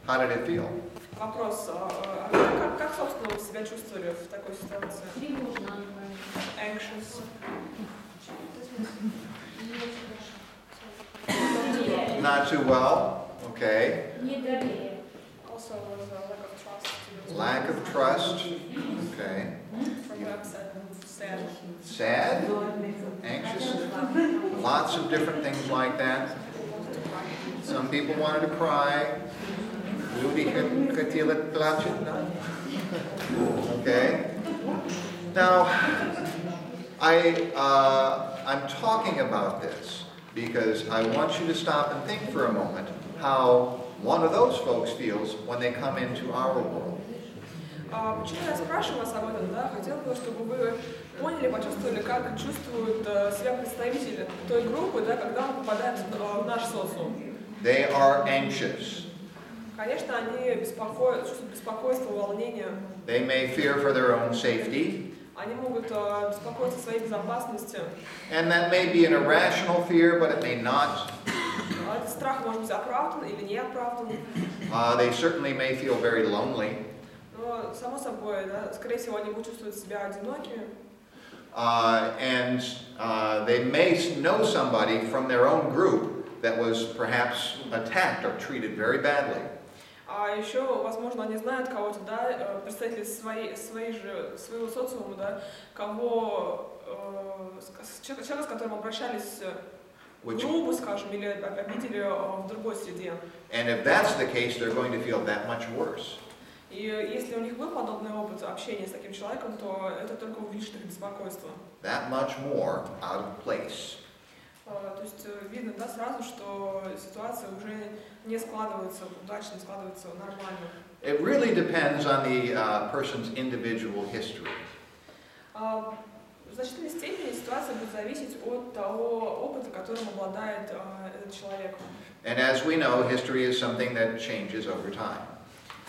How did it feel? Вопрос, как, собственно, вы себя чувствовали в такой ситуации? Anxious. Not too well. Okay. Also was a lack of trust. Lack of trust. Okay. From upset, sad. Sad? Anxious? Lots of different things like that. Some people wanted to cry. Люди хотели плакать. Okay. Now, I'm talking about this because I want you to stop and think for a moment how one of those folks feels when they come into our world. Почему я спрашиваю вас об этом, да? Хотела бы, чтобы вы поняли, почувствовали, как чувствуют себя представители той группы, да, когда он попадает в наш социум. They are anxious. Конечно, они чувствуют беспокойство, волнение. They may fear for their own safety. Они могут беспокоиться о своей безопасности. And that may be an irrational fear, but it may not. Этот страх может быть оправдан или не оправдан. They certainly may feel very lonely. Но, само собой, да, скорее всего, они будут чувствовать себя одинокими. And they may know somebody from their own group that was perhaps attacked or treated very badly. А еще, возможно, они знают кого-то, да, представители своего социума, да, человека, с которым обращались грубо, скажем, или обидели в другой среде. And if that's the case, they're going to feel that much worse. И если у них был подобный опыт общения с таким человеком, то это только увеличит их беспокойство. That much more out of place. То есть видно, да, сразу, что ситуация уже не складывается удачно, складывается нормально. It really depends on the person's individual history. В значительной степени ситуация будет зависеть от того опыта, которым обладает этот человек. And as we know, history is something that changes over time.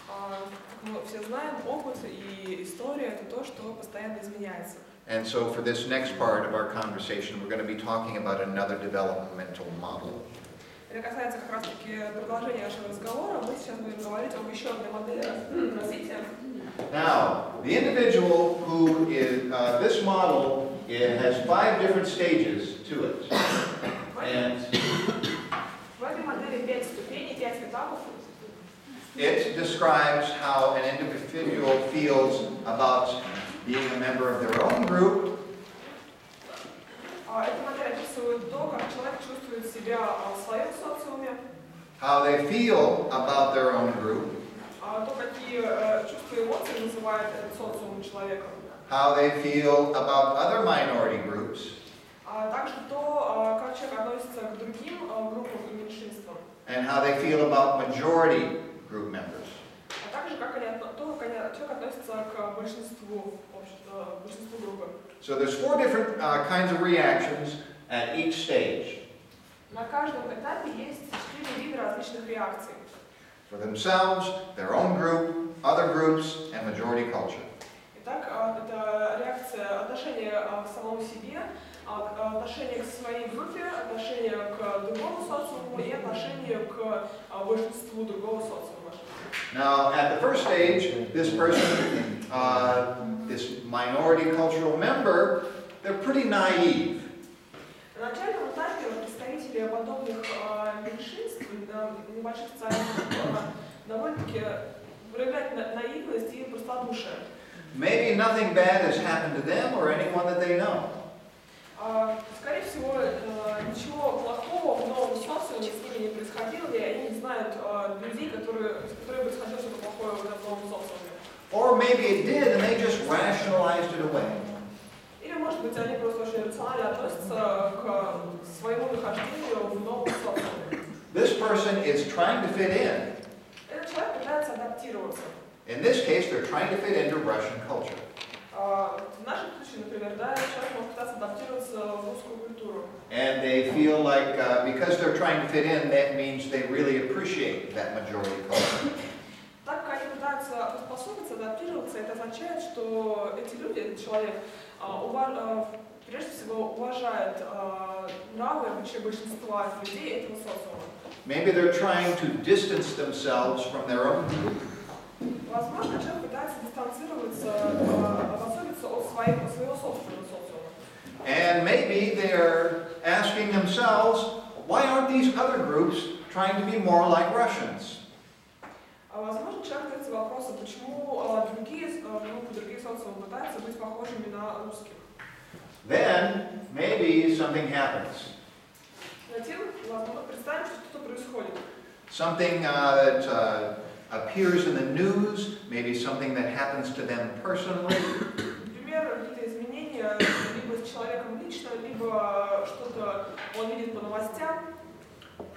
Как мы все знаем, опыт и история — это то, что постоянно изменяется. And so for this next part of our conversation, we're going to be talking about another developmental model. Это касается как раз-таки продолжения нашего разговора. Мы сейчас будем говорить об еще одной модели развития. Now, the individual who is, this model, it has 5 different stages to it. And в этой модели 5 ступеней, 5 этапов. It describes how an individual feels about being a member of their own group. Эта модель описывает то, как человек чувствует себя в своем социуме. How they feel about their own group. То, какие чувства и эмоции называет этот социум человека. How they feel about other minority groups. Также то, как человек относится к другим группам и меньшинствам. And how they feel about majority group members. Также как человек относится к большинству общества, большинству группы. So there's 4 different kinds of reactions at each stage. На каждом этапе есть 4 вида различных реакций. For themselves, their own group, other groups, and majority culture. Итак, это реакция отношения к самому себе, отношение к своей группе, отношение к другому социуму и отношение к большинству другого социума. Now, at the first stage, this person, this minority cultural member, they're pretty naive. На начальном этапе представители подобных меньшинств, небольших социальных групп, довольно-таки проявляют наивность и простодушие. Maybe nothing bad has happened to them or anyone that they know. Скорее всего, ничего плохого в новом социуме с ними не происходило, и они не знают людей, с которыми происходило что-то плохое в этом новом социуме. Or maybe it did and they just rationalized it away. Или, может быть, они просто очень рационально относятся к своему нахождению в новом социуме. This person is trying to fit in. Этот человек пытается адаптироваться. In this case, they're trying to fit into Russian culture. В нашем случае, например, да, человек может пытаться адаптироваться в русскую культуру. And they feel like because they're trying to fit in, that means they really appreciate that majority culture. Так как они пытаются приспособиться, адаптироваться, это означает, что эти люди, этот человек, прежде всего уважает нравы вообще большинства людей этого социума. Maybe they're trying to distance themselves from their own group. Возможно, человек пытается дистанцироваться, обособиться от своего собственного социума. And maybe they're asking themselves, why aren't these other groups trying to be more like Russians? Возможно, человек задается вопросом, почему другие группы, другие социумы пытаются быть похожими на русских. Then, maybe something happens. Затем, возможно, представим, что что-то происходит. Something that appears in the news, maybe something that happens to them personally. Например, какие-то изменения либо с человеком лично, либо что-то он видит по новостям.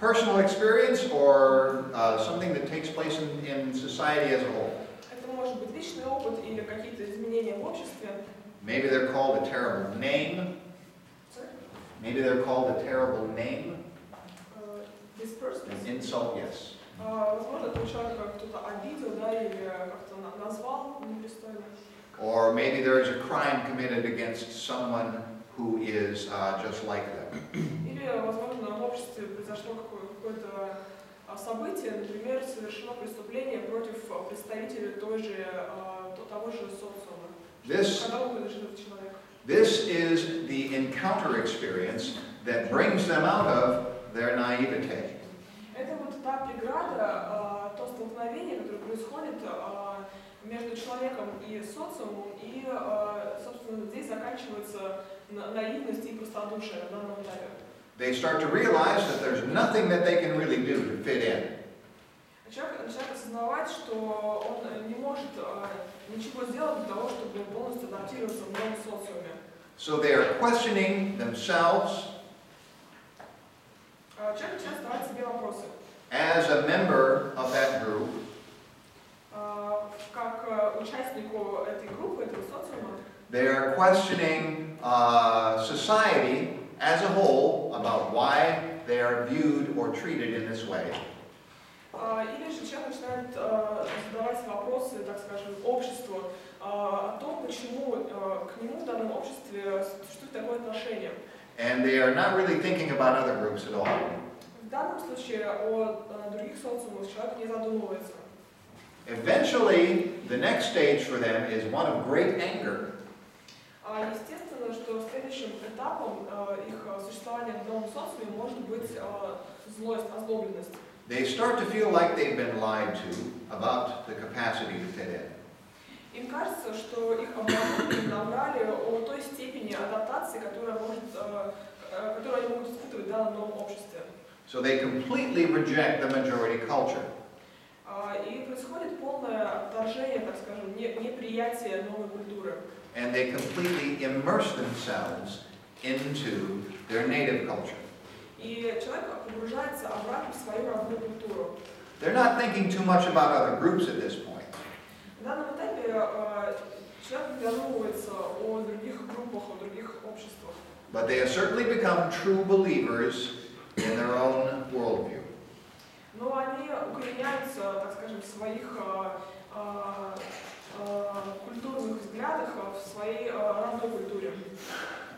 Personal experience or something that takes place in society as a whole. Это может быть личный опыт или какие-то изменения в обществе. Maybe they're called a terrible name. Maybe they're called a terrible name. This person. An insult, yes. Возможно, этого человека кто-то обидел, да, или как-то назвал непристойно. Or maybe there is a crime committed against someone who is just like them. Или, возможно, в обществе произошло какое-то событие, например, совершено преступление против представителей того же социума, которому принадлежит этот человек. This is the encounter experience that brings them out of their naivete. Это вот та преграда, то столкновение, которое происходит между человеком и социумом, и, собственно, здесь заканчивается наивность и простодушие на данном этапе. They start to realize that there's nothing that they can really do to fit in. Человек начинает осознавать, что он не может ничего сделать для того, чтобы полностью адаптироваться в новом социуме. So they are questioning themselves. Человек начинает задавать себе вопросы. As a member of that group, как участнику этой группы, этого социума, they are questioning society as a whole about why they are viewed or treated in this way. Или же человек начинает задавать вопросы, так скажем, обществу о том, почему к нему в данном обществе существует такое отношение. And they are not really thinking about other groups at all. В данном случае о других социумах человек не задумывается. Eventually, the next stage for them is one of great anger. Естественно, что следующим этапом их существования в новом социуме может быть злость, озлобленность. They start to feel like they've been lied to about the capacity to fit in. Им кажется, что их обманули, наврали о той степени адаптации, которую они могут испытывать в данном новом обществе. So they completely reject the majority culture. И происходит полное отторжение, так скажем, неприятие новой культуры. And they completely immerse themselves into their native culture. И человек погружается обратно в свою родную культуру. They're not thinking too much about other groups at this point. В данном этапе человек не задумывается о других группах, о других обществах. But they have certainly become true believers in their own worldview. Но они укореняются, так скажем, в своих культурных взглядах, в своей родной культуре.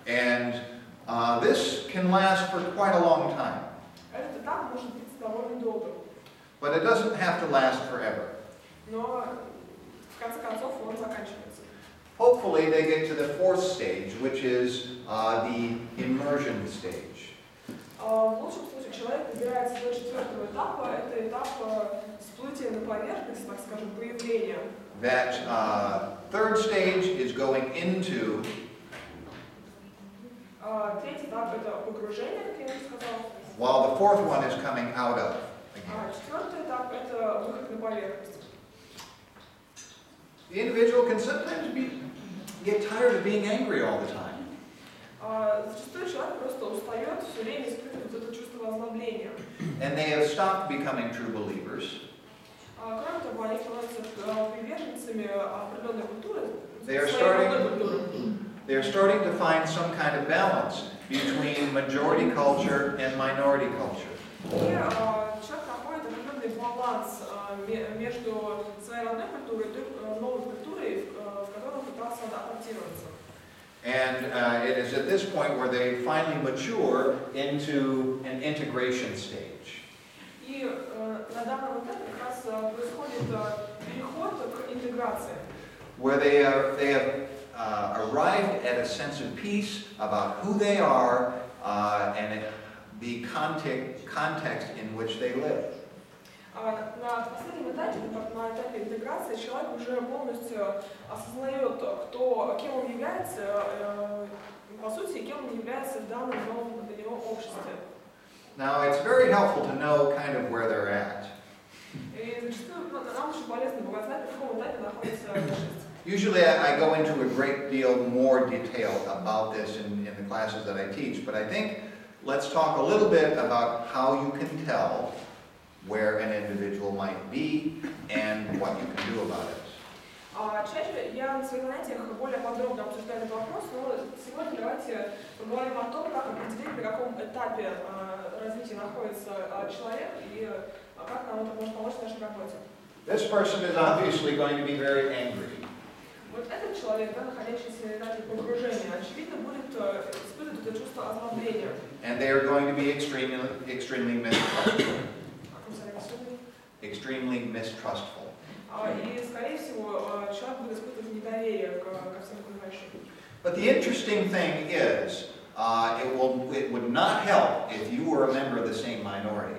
And this can last for quite a long time. Этот этап может быть довольно долгим. But it doesn't have to last forever. Но в конце концов он заканчивается. Hopefully they get to the fourth stage, which is the immersion stage. В лучшем случае человек добирается до четвертого этапа. Это этап всплытия на поверхность, так скажем, появления. That third stage is going into Третий этап – это погружение, как я уже сказала. while the fourth one is coming out of. Четвертый этап – это выход на поверхность. The individual can sometimes get tired of being angry all the time. Зачастую человек просто устает все время испытывать это чувство озлобления. And they have stopped becoming true believers. Кроме того, они становятся приверженцами определенной культуры, They are starting to find some kind of balance between majority culture and minority culture. И человек находит определенный баланс между своей родной культурой и той новой культурой, в которой он пытался адаптироваться. And it is at this point where they finally mature into an integration stage. И на данном этапе как раз происходит переход к интеграции. Where they have arrived at a sense of peace about who they are and the context in which they live. На последнем этапе, на этапе интеграции, человек уже полностью осознает, кем он является, по сути, кем он является в данном новом для него обществе. Now, it's very helpful to know kind of where they're at. И зачастую нам очень полезно бывает знать, на каком этапе находится личность. Usually I go into a great deal more detail about this in the classes that I teach, but I think let's talk a little bit about how you can tell where an individual might be and what you can do about it. Чаще я на своих занятиях более подробно обсуждаю этот вопрос, но сегодня давайте поговорим о том, как определить, на каком этапе развития находится человек и как нам это может помочь в нашей работе. This person is obviously going to be very angry. Вот этот человек, находящийся на этапе погружения, очевидно будет испытывать это чувство озлобления. And they are going to be extremely mistrustful. Extremely mistrustful. И, скорее всего, человек будет испытывать недоверие ко всем окружающим. But the interesting thing is, it would not help if you were a member of the same minority.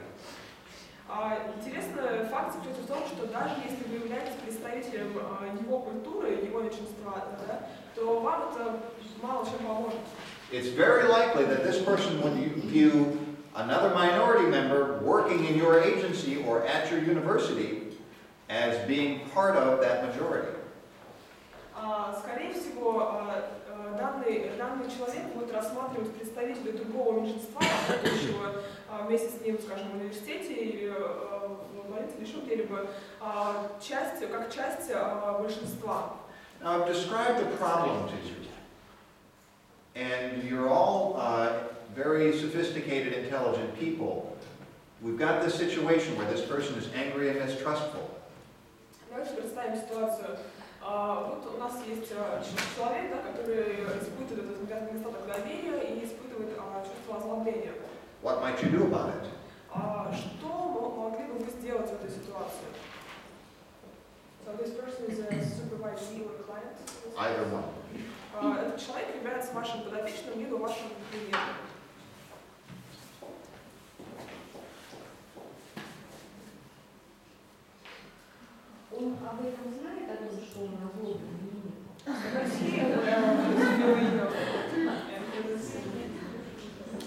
Интересный факт заключается в том, что даже если вы являетесь представителем его культуры, его меньшинства, да, то вам это мало чем поможет. It's very likely that this person would view another minority member working in your agency or at your university as being part of that majority. Скорее всего, данный человек будет рассматривать представителя другого меньшинства, работающего вместе с ним, скажем, в университете или в больнице или еще где-либо, как часть большинства. Now, I've described the problem to you, and you're all very sophisticated, intelligent people. We've got this situation where this person is angry and mistrustful. Давайте представим ситуацию. Вот у нас есть человек, который испытывает этот недостаток доверия и испытывает чувство озлобления. What might you do about it? Что могли бы вы сделать в этой ситуации? So this person is a supervisee or client? Either one. Этот человек является вашим подопечным либо вашим клиентом. Он об этом знает, о том, что он озлоблен?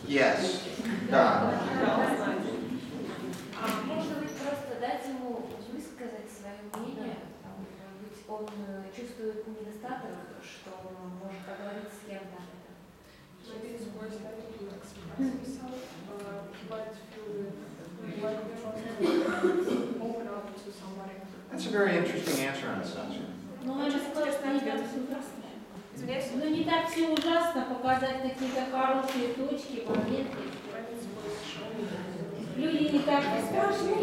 Yes. Да. Можно быть просто дать ему высказать свое мнение, быть он чувствует недостаток, что он может поговорить с кем-то об этом. That's a very interesting answer on this answer. Ну, это просто не так все ужасно. Извиняюсь. Ну, не так все ужасно показать какие-то хорошие точки, моменты. Люди не так страшны.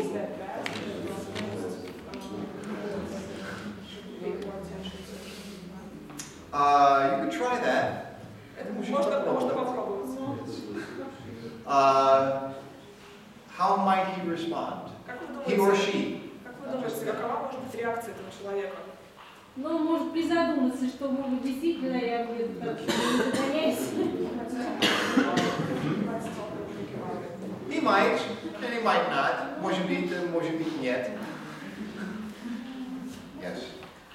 You could try that. Это можно попробовать. How might he respond? Как He or вы she? думаете, какова может быть реакция этого человека? Ну, может призадуматься, что, может, действительно я где-то так не загоняюсь. He might, and he might not. Может быть, нет. Yes.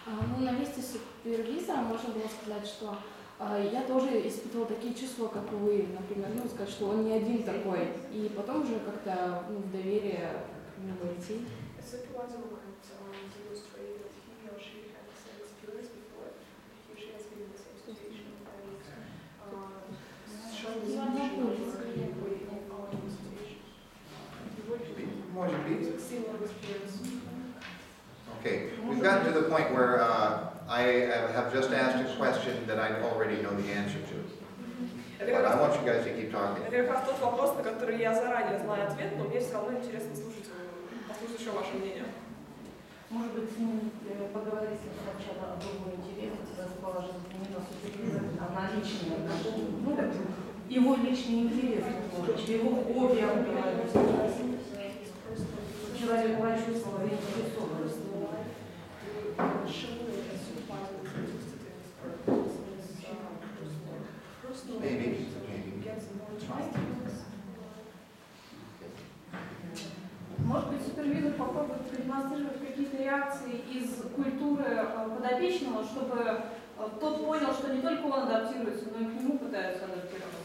Ну, на месте супервизора можно было сказать, что я тоже испытывала такие чувства, как и вы, например, ну, сказать, что он не один такой, и потом уже как-то в доверие к нему войти. Может быть. Okay, we've gotten to the point where I have just asked a question that I already know the answer to. But I want you guys to keep talking. Это как раз тот вопрос, на который я заранее знаю ответ, но мне все равно интересно послушать еще ваше мнение. Может быть, с ним поговорить сначала о другом интересе, расположить не на супервизор, а на личные отношения. Ну, его личный интерес, его хобби обговорить. Человек почувствовал заинтересованность. Maybe. Может быть, супервизор попробует продемонстрировать какие-то реакции из культуры подопечного, чтобы тот понял, что не только он адаптируется, но и к нему пытаются адаптироваться.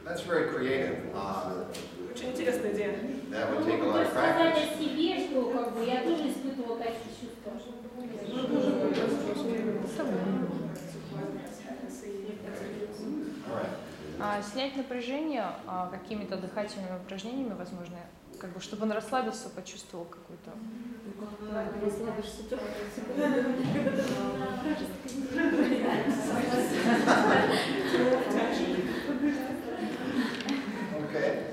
That's very creative. Очень интересная идея. That would take a lot То of есть сказать practice. о себе, что как бы я тоже испытывала такие чувства. All right. Снять напряжение какими-то дыхательными упражнениями, возможно, как бы, чтобы он расслабился, почувствовал какую-то. Okay.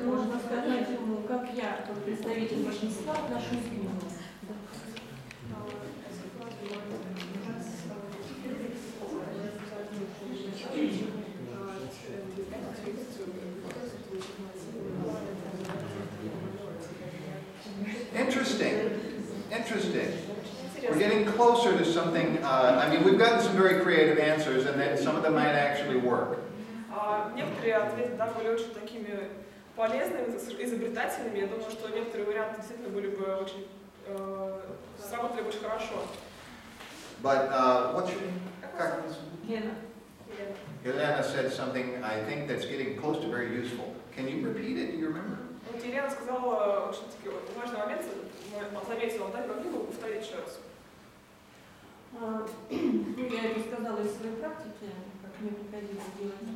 Можно сказать ему, как я, как представитель большинства, отношусь к нему. Interesting. We're getting closer to something, I mean, we've gotten some very creative answers, and then some of them might actually work. Некоторые ответы, да, были очень такими полезными, изобретательными. Я думаю, что некоторые варианты действительно были бы очень, сработали бы очень хорошо. But what's your name? Лена. Elena said something, I think, that's getting close to very useful. Can you repeat it? Do you remember? Вот Елена сказала очень такой важный момент, заметила, да, могли бы повторить еще раз? Я это сказала из своей практики, как мне приходилось делать,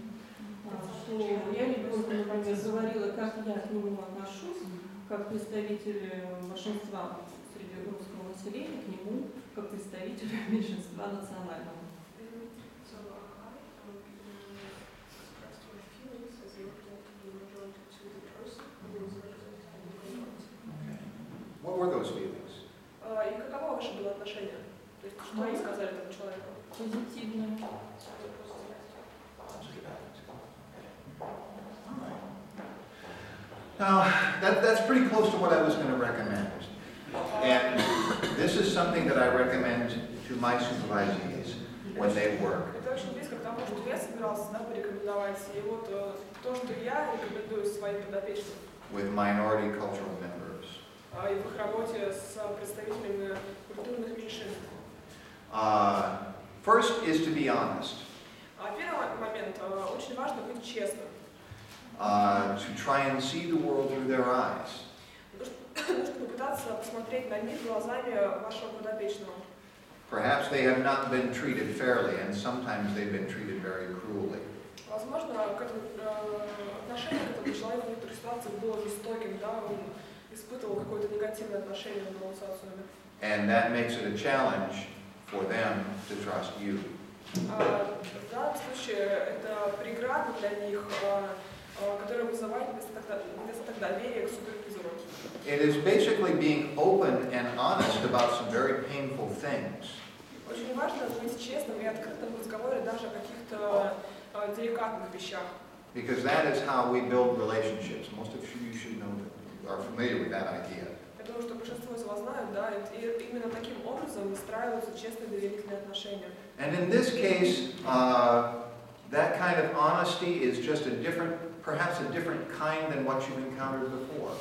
что я ребенку, например, говорила, как я к нему отношусь, как представитель большинства среди русского населения, к нему, как представитель меньшинства национального. What were those feelings? И каково ваше было отношение? То есть, что вы сказали этому человеку? Позитивно. Now, that's pretty close to what I was going to recommend. And this is something that I recommend to my supervisees when they work. Это очень близко к тому, что я собирался, да, порекомендовать. И вот то, что я рекомендую своим подопечным. With minority cultural members. И в их работе с представителями культурных меньшинств. First is to be honest. Первый момент, очень важно быть честным. To try and see the world through their eyes. Нужно попытаться посмотреть на мир глазами вашего подопечного. Perhaps they have not been treated fairly, and sometimes they've been treated very cruelly. Возможно, отношение к этому человеку в некоторых ситуациях было жестоким, да, он испытывал какое-то негативное отношение к нему с отцами. And that makes it a challenge for them to trust you. В данном случае это преграда для них, которая вызывает недостаток доверия к супервизору. It is basically being open and honest about some very painful things. Очень важно быть честным и открытым в разговоре даже о каких-то деликатных вещах. Because that is how we build relationships. Most of you should know that, are familiar with that idea. Я думаю, что большинство из вас знают, да, и именно таким образом выстраиваются честные доверительные отношения. And in this case, that kind of honesty is just a different, perhaps a different kind than what you've encountered before.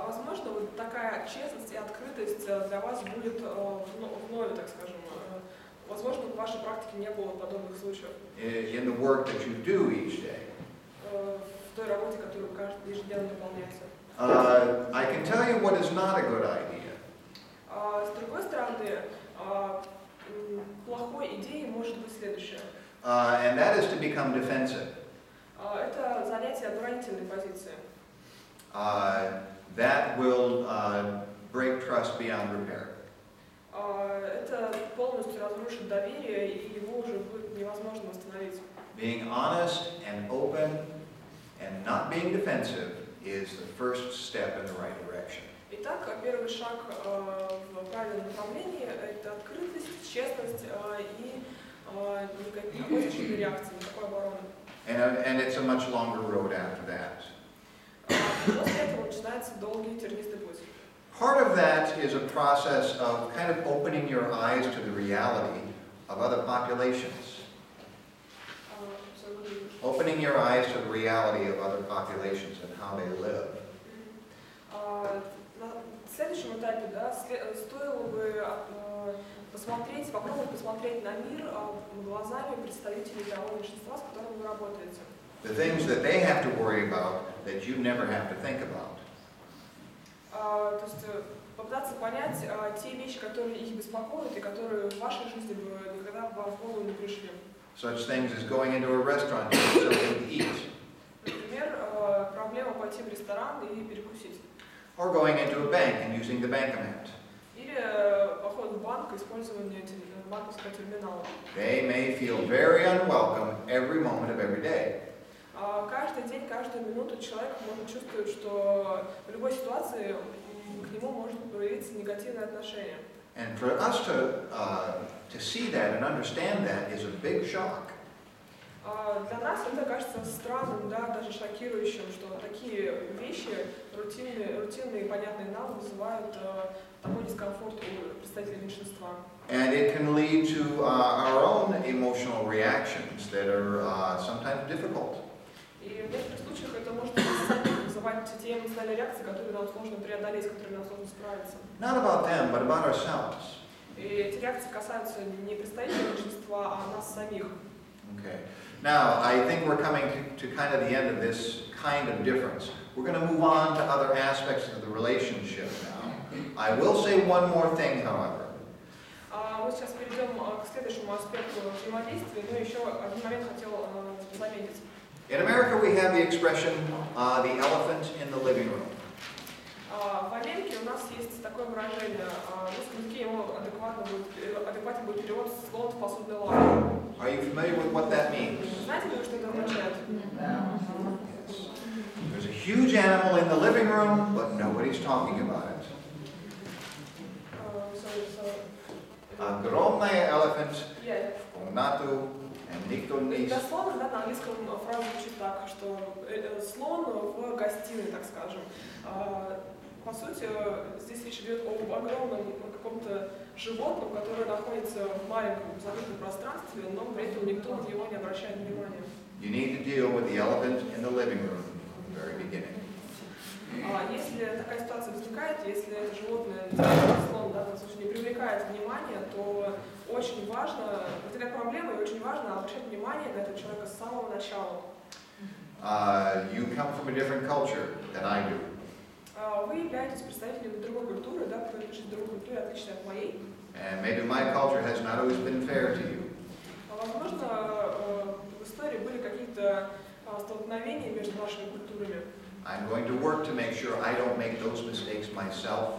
Возможно, вот такая честность и открытость для вас будет вновь, так скажем. Возможно, в вашей практике не было подобных случаев. In the work that you do each day. В той работе, которую ежедневно выполняете. I can tell you what is not a good idea. С другой стороны, плохой идеей может быть следующее. And that is to become defensive. Это занятие оборонительной позиции. That will trust beyond repair. Это полностью разрушит доверие, и его уже будет невозможно восстановить. Being honest and open and not being defensive is the first step in the right direction. Итак, первый шаг в правильном направлении – это открытость, честность и никакой реакции, никакой обороны. And it's a much longer road after that. После этого начинается долгий тернистый путь. Part of that is a process of kind of opening your eyes to the reality of other populations. Opening your eyes to the reality of other populations and how they live. На следующем этапе, да, стоило бы попробовать посмотреть на мир глазами представителей того меньшинства, с которым вы работаете. The things that they have to worry about that you never have to think about. То есть попытаться понять те вещи, которые их беспокоят и которые в вашей жизни бы никогда вам в голову не пришли. Such things as going into a restaurant to get something to eat. Например, проблема пойти в ресторан и перекусить. Or going into a bank and using the bankomat. Или поход в банк и использование банковского терминала. They may feel very unwelcome every moment of every day. Каждый день, каждую минуту человек может чувствовать, что в любой ситуации к нему может проявиться негативное отношение. And for us to see that and understand that is a big shock. Для нас это кажется странным, да, даже шокирующим, что такие вещи, рутинные и понятные нам, вызывают такой дискомфорт у представителей меньшинства. And it can lead to our own emotional reactions that are sometimes difficult. И в некоторых случаях это может вызывать те эмоциональные реакции, которые нам сложно преодолеть, с которыми нам сложно справиться. Not about them, but about ourselves. И эти реакции касаются не представителей меньшинства, а нас самих. Okay. Now, I think we're coming to kind of the end of this kind of difference. We're going to move on to other aspects of the relationship now. I will say one more thing, however. Мы сейчас перейдем к следующему аспекту взаимодействия, но еще один момент хотел заметить. In America, we have the expression, the elephant in the living room. В Америке у нас есть такое выражение, в русском языке ему адекватен будет перевод «слон в посудной лавке». Are you familiar with what that means? Знаете ли вы, что это означает? There's a huge animal in the living room, but nobody's talking about it. Огромный elephant в комнату, и никто не... Дословно, да, на английском фраза звучит так, что слон в гостиной, так скажем. По сути, здесь речь идет об огромном каком-то животном, которое находится в маленьком закрытом пространстве, но при этом никто на него не обращает внимания. You need to deal with the elephant in the living room from the very beginning. Если такая ситуация возникает, если это животное, слон, да, в случае, не привлекает внимания, то очень важно, возникает проблема, и очень важно обращать внимание на этого человека с самого начала. You come from a different culture than I do. Вы являетесь представителем другой культуры, да, принадлежите другой культуре, отличной от моей. And maybe my culture has not always been fair to you. Возможно, в истории были какие-то столкновения между нашими культурами. I'm going to work to make sure I don't make those mistakes myself.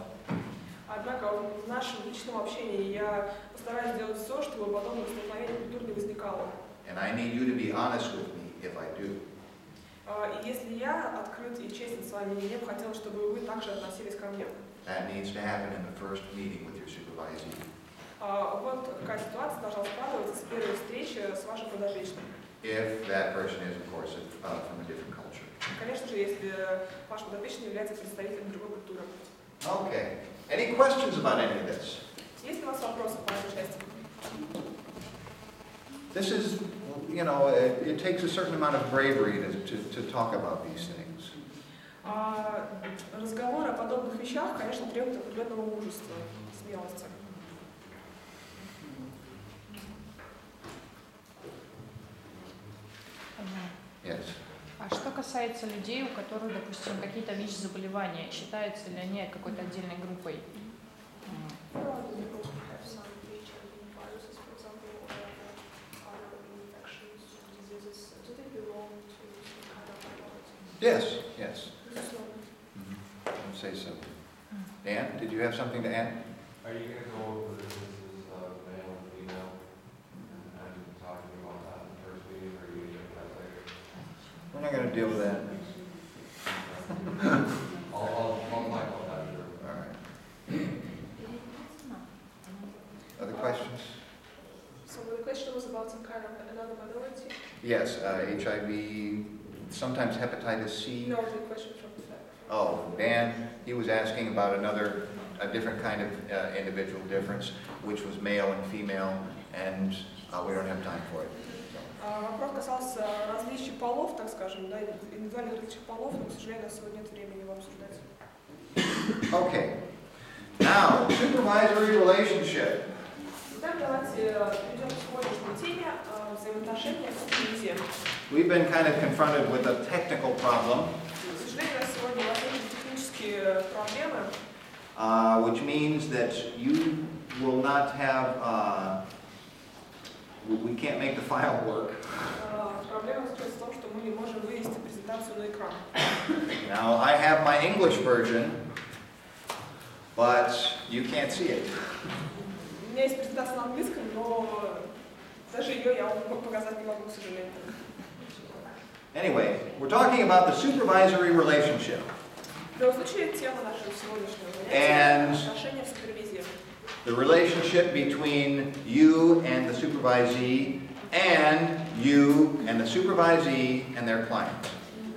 Однако в нашем личном общении я постараюсь сделать все, чтобы подобных столкновений культур не возникало. And I need you to be honest with me if I do. И если я открыт и честен с вами, мне бы хотелось, чтобы вы также относились ко мне. That needs to happen in the first meeting with your supervisee. Вот какая ситуация должна складываться с первой встречи с вашим подопечным. If that person is, of course, from a different culture. Конечно же, если ваш подопечный является представителем другой культуры. Okay. Any questions about any of this? Есть ли у вас вопросы по этой части? This is, you know, it takes a certain amount of bravery to talk about these things. Разговор о подобных вещах, конечно, требует определенного мужества, смелости. Yes. А что касается людей, у которых, допустим, какие-то ВИЧ-заболевания, считаются ли они какой-то отдельной группой? Yes, yes. I'd say so. Dan, did you have something to add? Are you going to go over the differences of male and female and talking about that in the first meeting, or are you going to get that later? We're not going to deal with that. I'll talk about that later. All right. Other questions? So the question was about some kind of another minority. Yes, HIV, sometimes hepatitis C. No, the question from the fact. Oh, Dan, he was asking about a different kind of individual difference, which was male and female, and we don't have time for it. Вопрос касался различий полов, так скажем, да, индивидуальных различий полов, но, к сожалению, сегодня нет времени его обсуждать. Okay. Now, supervisory relationship. Итак, давайте перейдем к сегодняшней теме взаимоотношения с супервизией. We've been kind of confronted with a technical problem, К сожалению, сегодня возникли технические проблемы, which means that you will not have, we can't make the file work. Проблема заключается в том, что мы не можем вывести презентацию на экран. Now, I have my English version, but you can't see it. У меня есть презентация на английском, но даже ее я вам показать не могу, к сожалению. Anyway, we're talking about the supervisory relationship. В любом случае, тема нашего сегодняшнего занятия – отношения в супервизии. The relationship between you and the supervisee, and you and the supervisee and their client.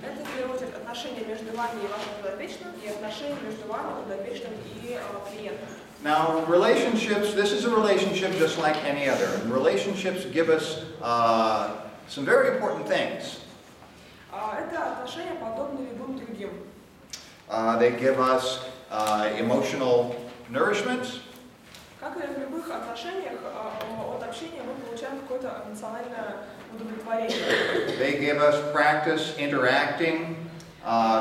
Это, в первую очередь, отношения между вами и вашим подопечным, и отношения между вами, подопечным и клиентом. Now, relationships, this is a relationship just like any other. And relationships give us some very important things. Это отношения подобны любым другим. They give us emotional nourishment. Как и в любых отношениях, от общения мы получаем какое-то эмоциональное удовлетворение. They give us practice interacting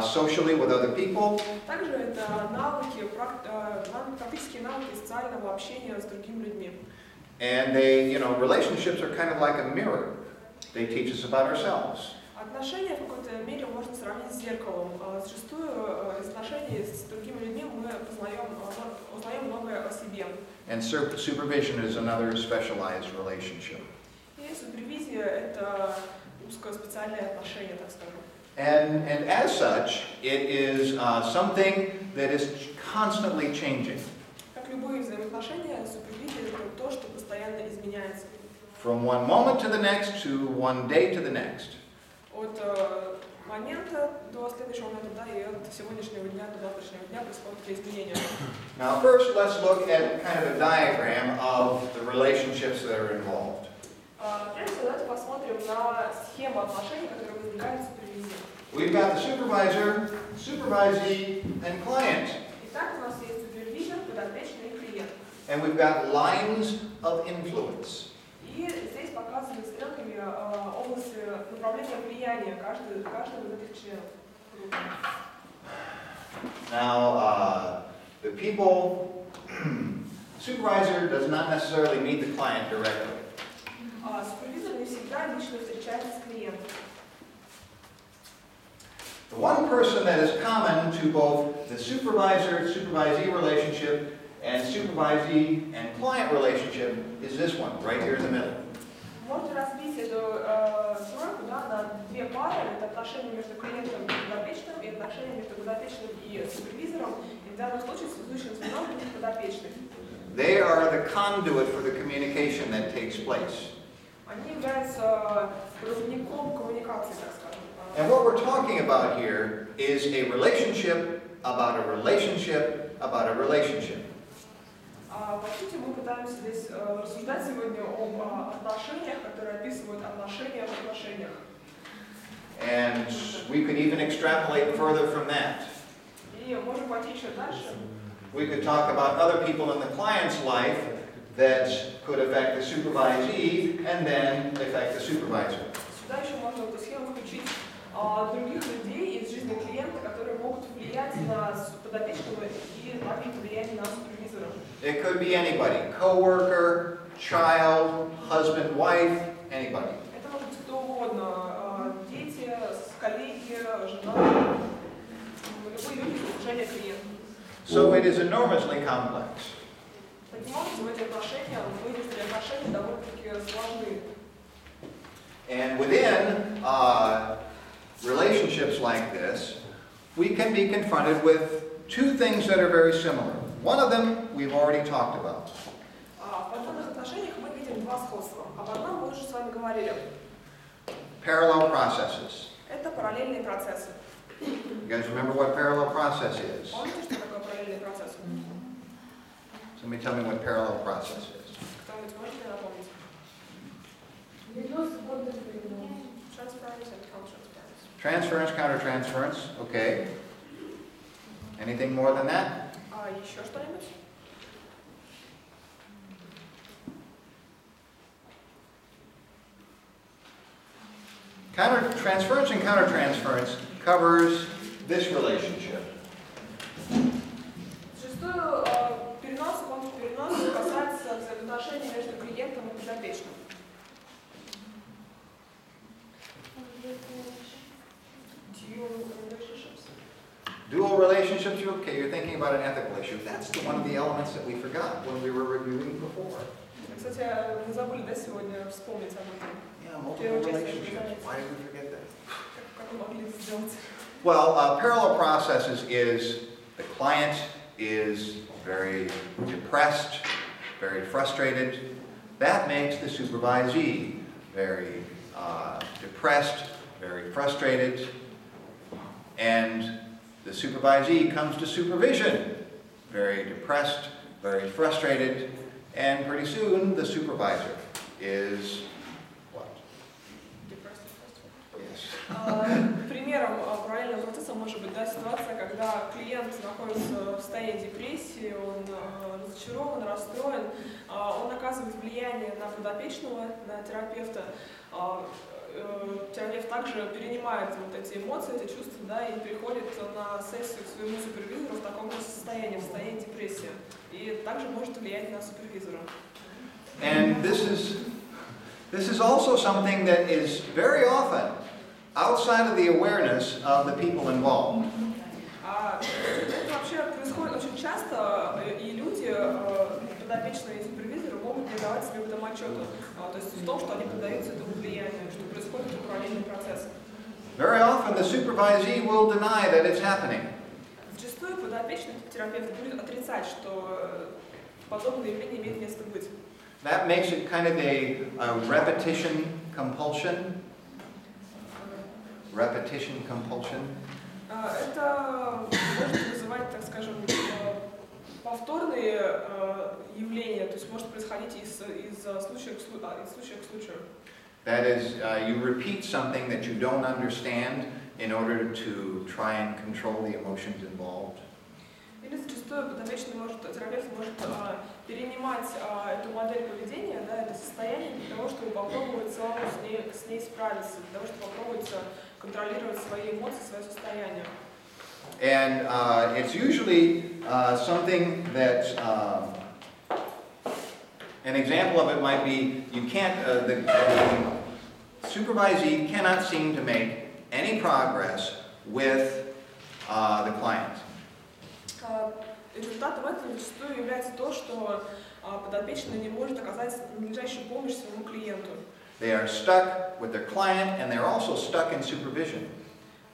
socially with other people. Также это навыки, практические навыки социального общения с другими людьми. And they, you know, relationships are kind of like a mirror. They teach us about ourselves. Отношения в какой-то мере можно сравнить с зеркалом. Зачастую из отношений с другими людьми мы узнаем многое о себе. And supervision is another specialized relationship. И супервизия – это узкоспециальные отношения, так скажем. And as such, it is something that is constantly changing. Как любые взаимоотношения, супервизия – это то, что постоянно изменяется. From one moment to the next, to one day to the next. От момента до следующего момента, да, и от сегодняшнего дня до завтрашнего дня происходят эти изменения. Now, first, let's look at kind of a diagram of the relationships that are involved. Прежде всего, давайте посмотрим на схему отношений, которые возникают в супервизии. We've got the supervisor, supervisee, and client. Итак, у нас есть супервизор, подопечный и клиент. And we've got lines of influence. И здесь показаны стрелками области направления влияния каждого из этих членов группы. Now, the people, supervisor does not necessarily meet the client directly. Супервизор не всегда лично встречается с клиентом. The one person that is common to both the supervisor-supervisee relationship and supervisee and client relationship is this one, right here in the middle. Можно разбить эту тройку, да, на две пары. Это отношения между клиентом и подопечным, и отношения между подопечным и супервизором. И в данном случае связующим звеном будет подопечный. They are the conduit for the communication that takes place. Они являются проводником коммуникации, так скажем. And what we're talking about here is a relationship about a relationship about a relationship. По сути, мы пытаемся здесь рассуждать сегодня об отношениях, которые описывают отношения в отношениях. And we could even extrapolate further from that. И можем пойти еще дальше. We could talk about other people in the client's life that could affect the supervisee and then affect the supervisor. Сюда еще можно в эту схему включить других людей из жизни клиента, которые могут влиять на подопечного и также влиять на супервизора. It could be anybody, coworker, child, husband, wife, anybody. Это может быть кто угодно, дети, коллеги, жена, любые люди из окружения клиента. So it is enormously complex. Таким образом, эти отношения, вынужденные отношения довольно-таки сложны. And within relationships like this, we can be confronted with two things that are very similar. One of them we've already talked about. В подобных отношениях мы видим два сходства. Об одном мы уже с вами говорили. Parallel processes. Это параллельные процессы. You guys remember what parallel process is? Помните, что такое параллельный процесс? Somebody tell me what parallel process is. Кто-нибудь может мне напомнить? Transference and countertransference. Transference, countertransference, okay. Anything more than that? А еще что-нибудь? Transference and countertransference covers this relationship. Зачастую перенос и контрперенос касается взаимоотношений между клиентом и подопечным. Dual relationships, okay, you're thinking about an ethical issue. That's one of the elements that we forgot when we were reviewing before. Кстати, мы забыли, да, сегодня вспомнить об этом. Yeah, multiple relationships. Why did we forget that? Как мы могли это сделать? Well, parallel processes is the client is very depressed, very frustrated. That makes the supervisee very depressed, very frustrated, and the supervisee comes to supervision, very depressed, very frustrated, and pretty soon the supervisor is what? Yes. Примером параллельного процесса может быть, да, ситуация, когда клиент находится в состоянии депрессии, он разочарован, расстроен, он оказывает влияние на подопечного, на терапевта. Терапевт также перенимает вот эти эмоции, эти чувства, да, и приходит на сессию к своему супервизору в таком же состоянии, в состоянии депрессии. И также может влиять на супервизора. And this is also something that is very often outside of the awareness of the people involved. Это вообще происходит очень часто, и люди, подопечные и супервизоры, могут не давать себе в этом отчету. То есть в том, что они поддаются этому влиянию, что происходит параллельный процесс. Very often the supervisee will deny that it's happening. Зачастую подопечный терапевт будет отрицать, что подобное явление имеет место быть. That makes it kind of a repetition compulsion. Repetition compulsion. Это может вызывать, так скажем, повторные явления, то есть может происходить из случая к случаю. That is, you repeat something that you don't understand in order to try and control the emotions involved. Или зачастую подопечный терапевт может перенимать эту модель поведения, да, это состояние для того, чтобы попробовать самому с ней справиться, для того, чтобы попробовать контролировать свои эмоции, свое состояние. And it's usually something that, an example of it might be, you can't, the supervisee cannot seem to make any progress with the client. Результатом этого зачастую является то, что подопечный не может оказать надлежащую помощь своему клиенту. They are stuck with their client, and they're also stuck in supervision.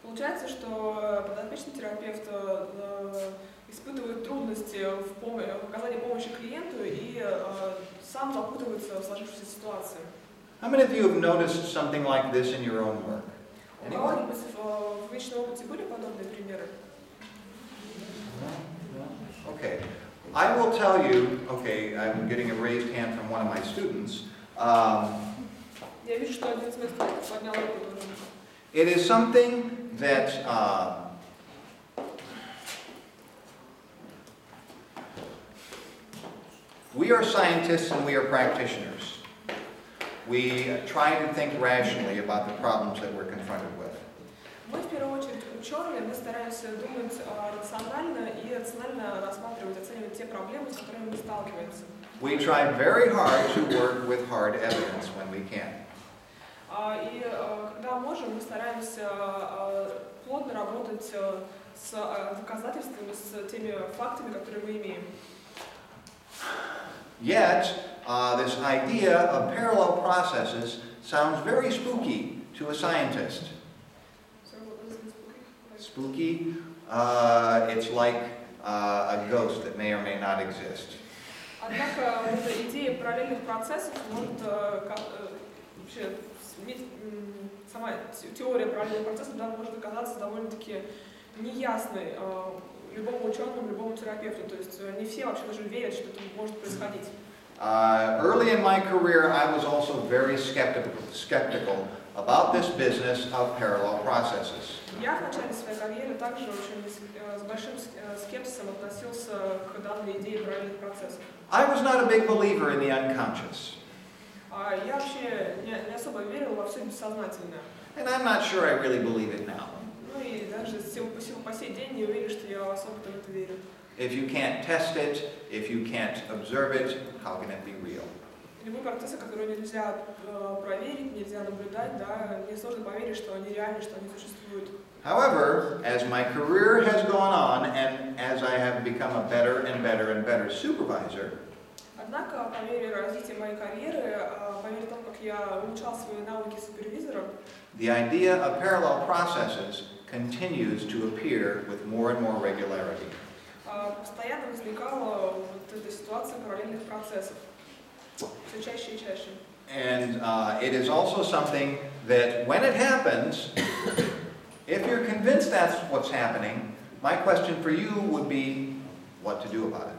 Получается, что подопечный терапевт испытывает трудности в оказании помощи клиенту и сам запутывается в сложившейся ситуации. How many of you have noticed something like this in your own work? У кого-нибудь в личном опыте были подобные примеры? Okay. I will tell you, okay, I'm getting a raised hand from one of my students. Я вижу, что один из моих студентов поднял руку тоже. It is something that we are scientists and we are practitioners. We try to think rationally about the problems that we're confronted with. Мы в первую очередь ученые, мы стараемся думать рационально и рационально рассматривать, оценивать те проблемы, с которыми мы сталкиваемся. We try very hard to work with hard evidence when we can. И когда можем, мы стараемся плотно работать с доказательствами, с теми фактами, которые мы имеем. Yet, this idea of parallel processes sounds very spooky to a scientist. Spooky, it's like a ghost that may or may not exist. Однако эта идея параллельных процессов может вообще сама теория параллельных процессов может оказаться довольно-таки неясной любому ученому, любому терапевту. То есть не все вообще даже верят, что это может происходить. Early in my career, I was also very skeptical about this business of parallel processes. Я в начале своей карьеры также очень с большим скепсисом относился к данной идее параллельных процессов. I was not a big believer in the unconscious. Я вообще не особо верил во все бессознательное. And I'm not sure I really believe it now. Ну и даже по сей день не уверен, что я особо-то в это верю. If you can't test it, if you can't observe it, how can it be real? Любые процессы, которые нельзя проверить, нельзя наблюдать, да, мне сложно поверить, что они реальны, что они существуют. However, as my career has gone on and as I have become a better and better and better supervisor, Однако, по мере развития моей карьеры, по мере того, как я улучшал свои навыки супервизора, the idea of parallel processes continues to appear with more and more regularity. Постоянно возникала вот эта ситуация параллельных процессов. Все чаще и чаще. And it is also something that when it happens, if you're convinced that's what's happening, my question for you would be what to do about it.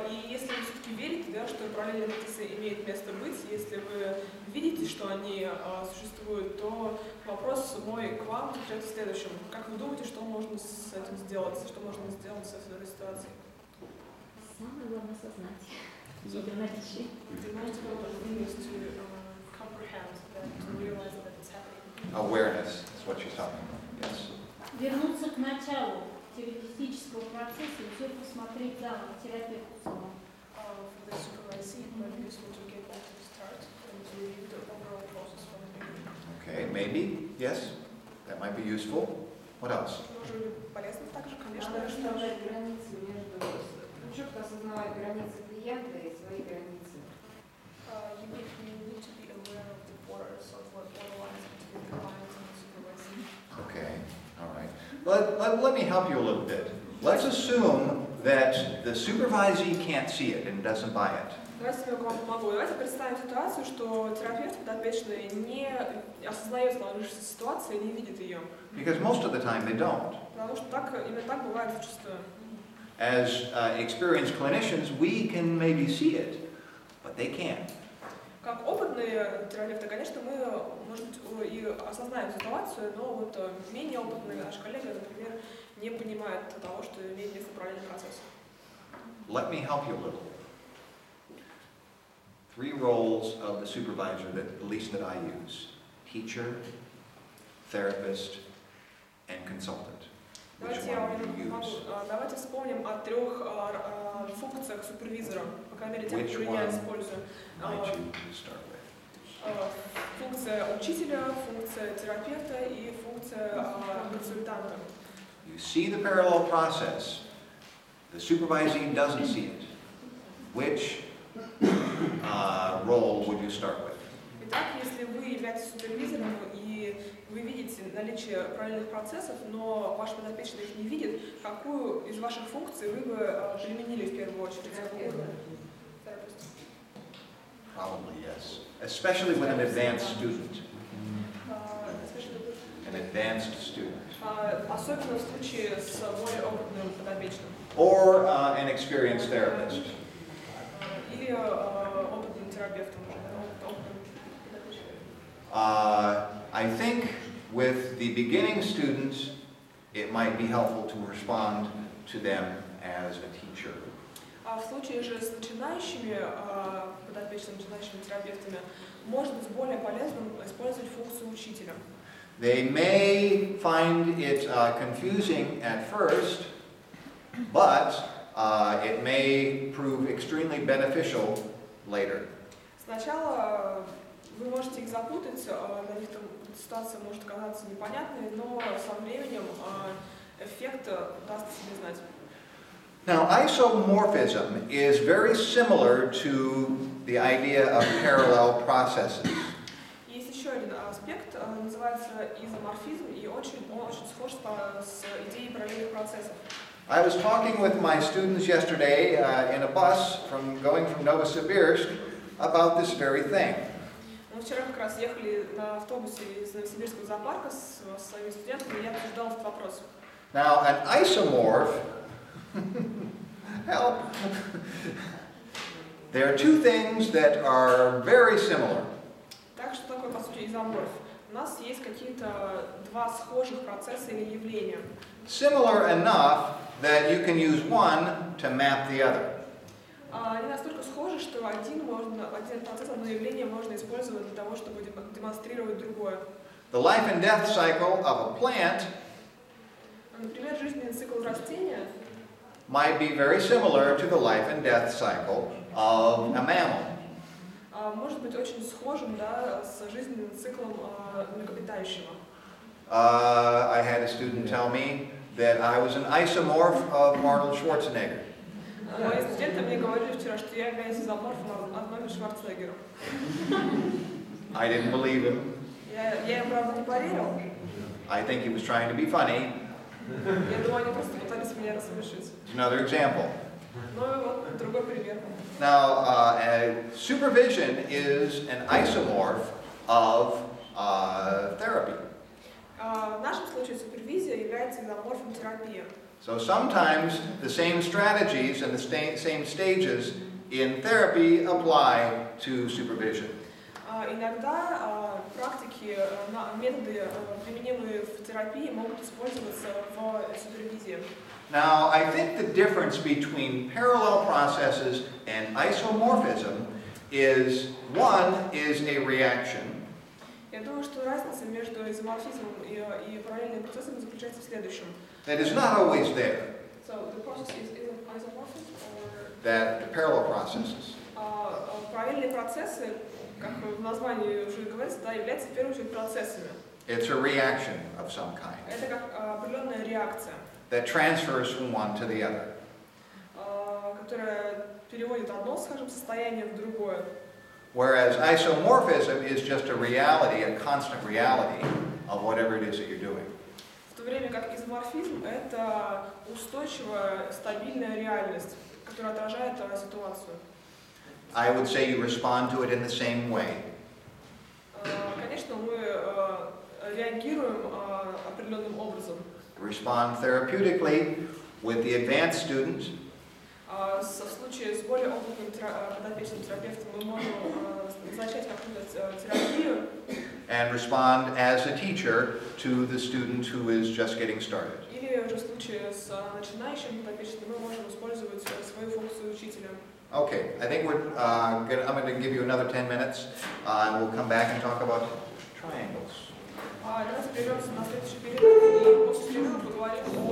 И если вы все-таки верите, да, что параллельные процессы имеют место быть, если вы видите, что они существуют, то вопрос мой к вам заключается в следующем. Как вы думаете, что можно с этим сделать? Что можно сделать с этой ситуацией? Самое главное осознать ее наличие. Awareness is what she's talking about. Yes. Вернуться к началу терапевтического процесса и все посмотреть заново, терапевту самому. Okay, maybe, yes, that might be useful. What else? Может быть, полезно также, конечно, Надо что расставлять границы между, четко осознавать границы клиента и свои границы. you need to be aware of the borders of what lines between the clients and the supervisor. Okay, all right. Let me help you a little bit. Let's assume that the supervisee can't see it and doesn't buy it. Давайте я вам помогу. Давайте представим ситуацию, что терапевт подопечный не осознает сложившуюся ситуацию и не видит ее. Because most of the time they don't. Потому что именно так бывает зачастую. As experienced clinicians, we can maybe see it, but they can't. Как опытные терапевты, конечно, мы, может быть, и осознаем ситуацию, но вот менее опытные наши коллеги, например, не понимают того, что имеет место параллельный процесс. Let me help you a little. 3 roles of the supervisor, at least that I use: teacher, therapist, and consultant. Which Давайте я one вам do you помогу. use? Давайте вспомним о 3 функциях супервизора, по крайней мере, тех, Which которые я one использую. might you start with? Функция учителя, функция терапевта и функция консультанта. You see the parallel process. The supervisee doesn't see it. Which role would you start with? Итак, если вы являетесь супервизором и вы видите наличие параллельных процессов, но ваш подопечный их не видит, какую из ваших функций вы бы применили в первую очередь? Probably yes. Especially with an advanced student. An advanced student. Особенно в случае с более опытным подопечным. Or an experienced therapist. Или опытным терапевтом. I think with the beginning students, it might be helpful to respond to them as a teacher. В случае же с начинающими подопечными, начинающими терапевтами, может быть более полезным использовать функцию учителя. They may find it confusing at first, but it may prove extremely beneficial later. Сначала вы можете их запутать, для них там ситуация может казаться непонятной, но со временем эффект даст о себе знать. Now, isomorphism is very similar to the idea of parallel processes. Есть еще один аспект, называется изоморфизм, и он очень схож с идеей параллельных процессов. I was talking with my students yesterday in a bus going from Novosibirsk about this very thing. Мы вчера как раз ехали на автобусе из Новосибирского зоопарка с своими студентами, и я обсуждал этот вопрос. Now, an isomorph, help. There are two things that are very similar. Так, что такое, по сути, изоморф? У нас есть какие-то два схожих процесса или явления. Similar enough that you can use one to map the other. Они настолько схожи, что один процесс, одно явление можно использовать для того, чтобы демонстрировать другое. The life and death cycle of a plant Например, жизненный цикл растения might be very similar to the life and death cycle of a mammal. может быть очень схожим, да, с жизненным циклом млекопитающего. I had a student tell me that I was an isomorph of Arnold Schwarzenegger. Мои студенты мне говорили вчера, что я являюсь изоморфом Арнольда Шварценеггера. I didn't believe him. Я им, правда, не поверил. I think he was trying to be funny. Я думаю, они просто пытались меня рассмешить. It's another example. Ну и вот другой пример. Now, supervision is an isomorph of therapy. В нашем случае супервизия является изоморфом терапии. So sometimes the same strategies and the same stages in therapy apply to supervision. Иногда практики, методы, применимые в терапии, могут использоваться в супервизии. Now, I think the difference between parallel processes and isomorphism is one is a reaction. Я думаю, что разница между изоморфизмом и параллельным процессом заключается в следующем. That is not always there. So the process is isomorphism or That the parallel processes. Параллельные процессы, как в названии уже говорится, да, являются в первую очередь процессами. It's a reaction of some kind Это как определенная реакция, that transfers from one to the other. которая переводит одно, скажем, состояние в другое. Whereas isomorphism is just a reality, a constant reality of whatever it is that you're doing. В то время как изоморфизм — это устойчивая, стабильная реальность, которая отражает ситуацию. I would say you respond to it in the same way. Конечно, мы реагируем определенным образом. Respond therapeutically with the advanced students. В случае с более опытным подопечным терапевтом мы можем назначать какую-то терапию. And respond as a teacher to the student who is just getting started. Или уже в случае с начинающим подопечным мы можем использовать свою функцию учителя. Okay, I think I'm going to give you another 10 minutes, and we'll come back and talk about triangles. Давайте прервемся на следующий перерыв и после перерыва поговорим о